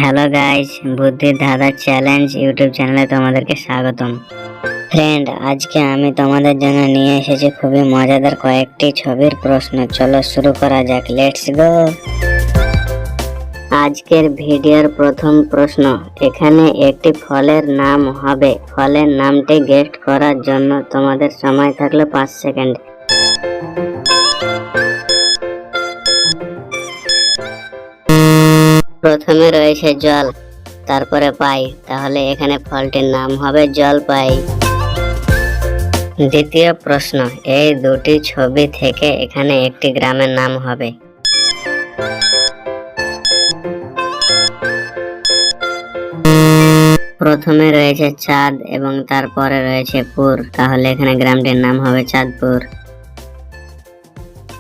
Hello guys, বুদ্ধির ধাঁধা challenge YouTube চ্যানেলে তোমাদেরকে স্বাগতম। ফ্রেন্ড, আজকে আমি তোমাদের জন্য নিয়ে এসেছি খুবই মজাদার কয়েকটি ছবির প্রশ্ন। চলো শুরু করা যাক, লেটস গো। আজকের ভিডিওর প্রথম প্রশ্ন, এখানে একটি ফলের নাম হবে। ফলের নামটি গেস করার জন্য তোমাদের সময় থাকলো 5 সেকেন্ড। প্রথমে রয়েছে জল, তারপরে পাই, তাহলে এখানে ফলটির নাম হবে জলপাই। দ্বিতীয় প্রশ্ন, এই দুটি ছবি থেকে এখানে একটি গ্রামের নাম হবে। প্রথমে রয়েছে চাঁদ এবং তারপরে রয়েছে পুর, তাহলে এখানে গ্রামটির নাম হবে চাঁদপুর।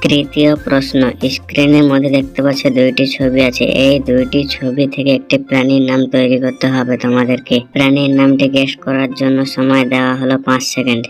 তৃতীয় প্রশ্ন, স্ক্রিনের মধ্যে দেখতে পাচ্ছ দুইটি ছবি আছে। এই দুইটি ছবি থেকে একটি প্রাণীর নাম তৈরি করতে হবে তোমাদেরকে। প্রাণীর নামটি গেস করার জন্য সময় দেওয়া হলো 5 সেকেন্ড।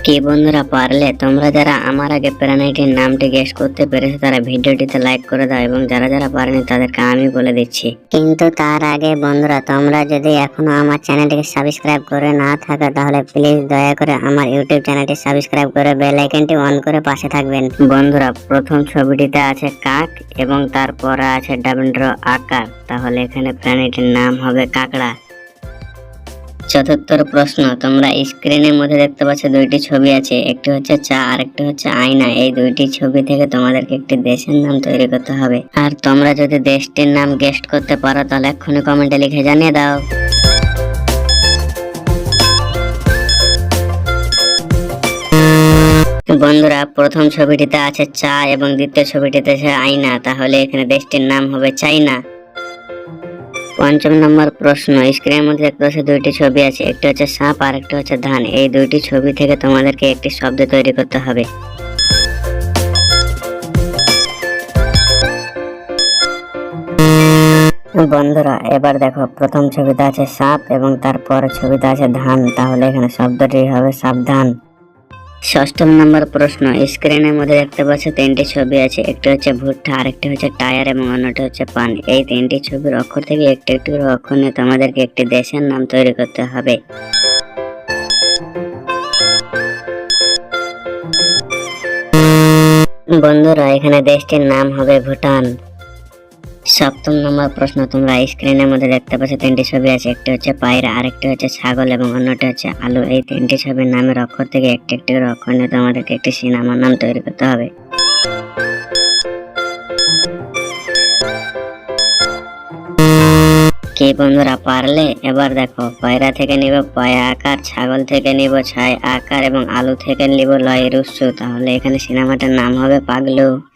কি বন্ধুরা, পারলে? তোমরা যারা আমার আগে প্রাণীটির নামটি গেস করতে পেরেছো তারা ভিডিওটিতে লাইক করে দাও, এবং যারা যারা পারেনি তাদেরকে আমি বলে দিচ্ছি। কিন্তু তার আগে বন্ধুরা, তোমরা যদি এখনো আমার চ্যানেলটিকে সাবস্ক্রাইব করে না থাকো তাহলে প্লিজ দয়া করে আমার ইউটিউব চ্যানেলটি সাবস্ক্রাইব করে বেল আইকনটি অন করে পাশে থাকবেন। বন্ধুরা, প্রথম ছবিটিতে আছে কাক এবং তারপরে আছে ডাবল আকার, তাহলে এখানে প্রাণীটির নাম হবে কাকড়া। চতুর্থ প্রশ্ন, তোমরা স্ক্রিনের মধ্যে দেখতে পাচ্ছ দুইটি ছবি আছে, একটি হচ্ছে চা আর একটি হচ্ছে আয়না। এই দুইটি ছবি থেকে তোমাদেরকে একটি দেশের নাম তৈরি করতে হবে। আর তোমরা যদি দেশটির নাম গেস করতে পারো তাহলে এক্ষুনি কমেন্টে লিখে জানিয়ে দাও। বন্ধুরা, প্রথম ছবিটিতে আছে চা এবং দ্বিতীয় ছবিটিতে আছে আয়না, তাহলে এখানে দেশটির নাম হবে চাইনা। পঞ্চম নম্বর প্রশ্ন, স্ক্রিনের মধ্যে দেখতে পাচ্ছ দুইটি ছবি আছে, একটি হচ্ছে সাপ আর একটি হচ্ছে ধান। এই দুইটি ছবি থেকে তোমাদেরকে একটি শব্দ তৈরি করতে হবে। বন্ধুরা, এবার দেখো, প্রথম ছবিতে আছে সাপ এবং তারপর ছবিতে আছে ধান, তাহলে এখানে শব্দটি হবে সাবধান। ষষ্ঠম নম্বর প্রশ্ন, স্ক্রিনের মধ্যে দেখতে পাচ্ছ তিনটি ছবি আছে, একটি হচ্ছে ভুট্টা আর একটি হচ্ছে টায়ার এবং অন্যটি হচ্ছে পান। এই তিনটি ছবির অক্ষর থেকে একটি একটি অক্ষর নিয়ে তোমাদেরকে একটি দেশের নাম তৈরি করতে হবে। বন্ধুরা, এখানে দেশটির নাম হবে ভুটান। সপ্তম নম্বর প্রশ্ন, তোমরা স্ক্রিনের মধ্যে দেখতে পাচ্ছ তিনটি ছবি আছে, একটি হচ্ছে পায়রা আর একটি হচ্ছে ছাগল এবং অন্যটি হচ্ছে আলু। এই তিনটি ছবির নামের অক্ষর থেকে একটি একটি করে অক্ষর নিয়ে তোমাদেরকে একটি সিনেমার নাম তৈরি করতে হবে। কি বন্ধুরা, পারলে? এবার দেখো, পায়রা থেকে নিব পায়া আকার, ছাগল থেকে নিব ছায় আকার এবং আলু থেকে নিব লয় রুসু, তাহলে এখানে সিনেমাটার নাম হবে পাগলু।